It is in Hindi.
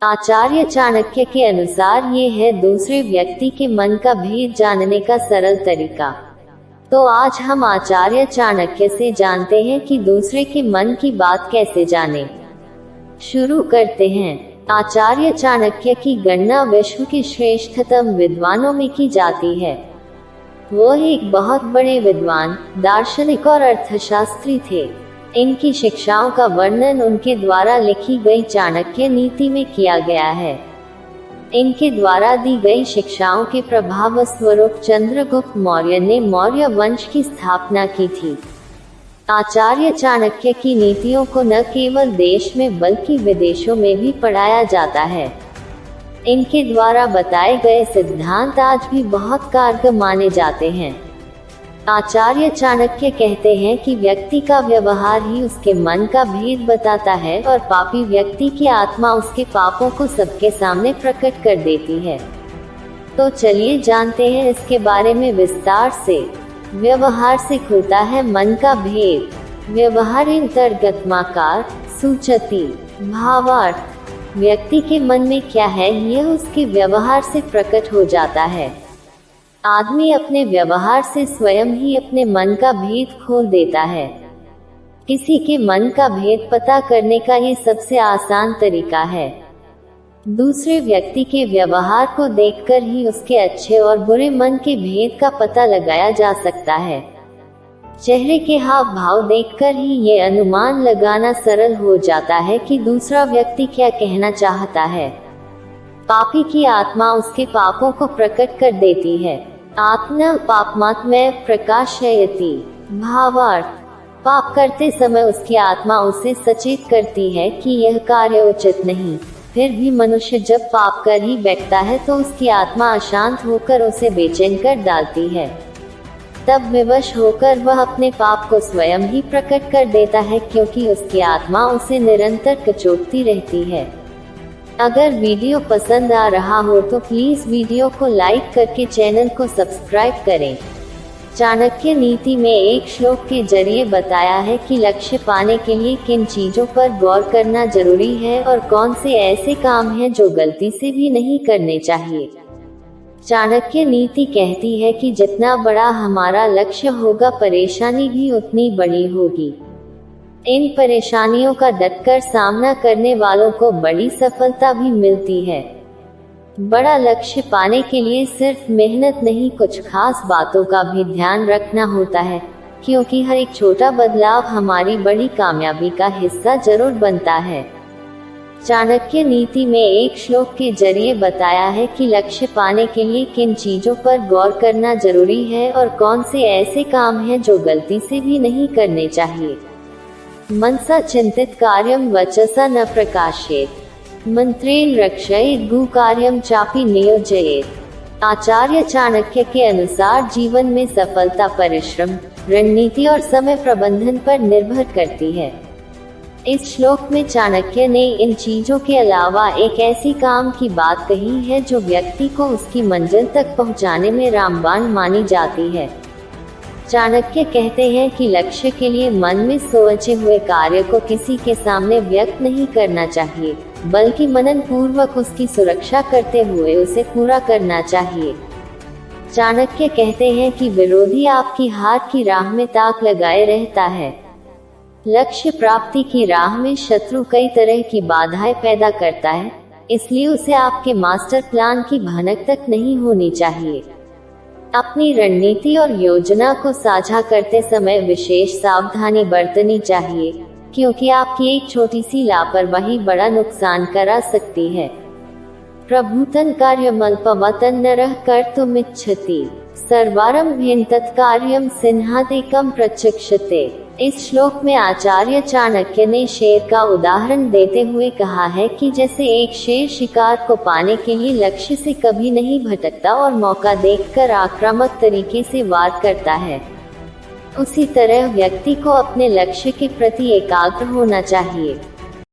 आचार्य चाणक्य के अनुसार ये है दूसरे व्यक्ति के मन का भेद जानने का सरल तरीका। तो आज हम आचार्य चाणक्य से जानते हैं कि दूसरे के मन की बात कैसे जाने। शुरू करते हैं। आचार्य चाणक्य की गणना विश्व के श्रेष्ठतम विद्वानों में की जाती है। वो एक बहुत बड़े विद्वान, दार्शनिक और अर्थशास्त्री थे। इनकी शिक्षाओं का वर्णन उनके द्वारा लिखी गई चाणक्य नीति में किया गया है। इनके द्वारा दी गई शिक्षाओं के प्रभाव स्वरूप चंद्रगुप्त मौर्य ने मौर्य वंश की स्थापना की थी। आचार्य चाणक्य की नीतियों को न केवल देश में बल्कि विदेशों में भी पढ़ाया जाता है। इनके द्वारा बताए गए सिद्धांत आज भी बहुत कारगर माने जाते हैं। आचार्य चाणक्य कहते हैं कि व्यक्ति का व्यवहार ही उसके मन का भेद बताता है और पापी व्यक्ति की आत्मा उसके पापों को सबके सामने प्रकट कर देती है। तो चलिए जानते हैं इसके बारे में विस्तार से। व्यवहार से खुलता है मन का भेद। व्यवहार अंतर्गतमाकार सूचती भावार्थ। व्यक्ति के मन में क्या है यह उसके व्यवहार से प्रकट हो जाता है। आदमी अपने व्यवहार से स्वयं ही अपने मन का भेद खोल देता है। किसी के मन का भेद पता करने का ये सबसे आसान तरीका है। दूसरे व्यक्ति के व्यवहार को देखकर ही उसके अच्छे और बुरे मन के भेद का पता लगाया जा सकता है। चेहरे के हाव भाव देखकर ही ये अनुमान लगाना सरल हो जाता है कि दूसरा व्यक्ति क्या कहना चाहता है। पापी की आत्मा उसके पापों को प्रकट कर देती है। आत्मा पापमात्मय प्रकाशयति भावार्थ। पाप करते समय उसकी आत्मा उसे सचेत करती है कि यह कार्य उचित नहीं। फिर भी मनुष्य जब पाप कर ही बैठता है तो उसकी आत्मा अशांत होकर उसे बेचैन कर डालती है। तब विवश होकर वह अपने पाप को स्वयं ही प्रकट कर देता है, क्योंकि उसकी आत्मा उसे निरंतर कचोटती रहती है। अगर वीडियो पसंद आ रहा हो तो प्लीज वीडियो को लाइक करके चैनल को सब्सक्राइब करें। चाणक्य नीति में एक श्लोक के जरिए बताया है कि लक्ष्य पाने के लिए किन चीजों पर गौर करना जरूरी है और कौन से ऐसे काम हैं जो गलती से भी नहीं करने चाहिए। चाणक्य नीति कहती है कि जितना बड़ा हमारा लक्ष्य होगा, परेशानी भी उतनी बड़ी होगी। इन परेशानियों का डटकर सामना करने वालों को बड़ी सफलता भी मिलती है। बड़ा लक्ष्य पाने के लिए सिर्फ मेहनत नहीं, कुछ खास बातों का भी ध्यान रखना होता है, क्योंकि हर एक छोटा बदलाव हमारी बड़ी कामयाबी का हिस्सा जरूर बनता है। चाणक्य नीति में एक श्लोक के जरिए बताया है कि लक्ष्य पाने के लिए किन चीजों पर गौर करना जरूरी है और कौन से ऐसे काम हैं जो गलती से भी नहीं करने चाहिए। मनसा चिंतित कार्यम वचसा न प्रकाशेत, मंत्रेण रक्षयेत गुकार्यम चापि नियोजयेत। आचार्य चाणक्य के अनुसार जीवन में सफलता परिश्रम, रणनीति और समय प्रबंधन पर निर्भर करती है। इस श्लोक में चाणक्य ने इन चीजों के अलावा एक ऐसी काम की बात कही है जो व्यक्ति को उसकी मंजिल तक पहुंचाने में रामबाण मानी जाती है। चाणक्य कहते हैं कि लक्ष्य के लिए मन में सोचे हुए कार्य को किसी के सामने व्यक्त नहीं करना चाहिए, बल्कि मनन पूर्वक उसकी सुरक्षा करते हुए उसे पूरा करना चाहिए। चाणक्य कहते हैं कि विरोधी आपकी हार की राह में ताक लगाए रहता है। लक्ष्य प्राप्ति की राह में शत्रु कई तरह की बाधाएं पैदा करता है, इसलिए उसे आपके मास्टर प्लान की भनक तक नहीं होनी चाहिए। अपनी रणनीति और योजना को साझा करते समय विशेष सावधानी बरतनी चाहिए, क्योंकि आपकी एक छोटी सी लापरवाही बड़ा नुकसान करा सकती है। प्रभूतन कार्यमल्पवतन नरः कर्तुमिच्छति, सर्वारंभेन तत्कार्यम सिंहादेकम प्रचक्षते। इस श्लोक में आचार्य चाणक्य ने शेर का उदाहरण देते हुए कहा है कि जैसे एक शेर शिकार को पाने के लिए लक्ष्य से कभी नहीं भटकता और मौका देखकर आक्रामक तरीके से वार करता है, उसी तरह व्यक्ति को अपने लक्ष्य के प्रति एकाग्र होना चाहिए।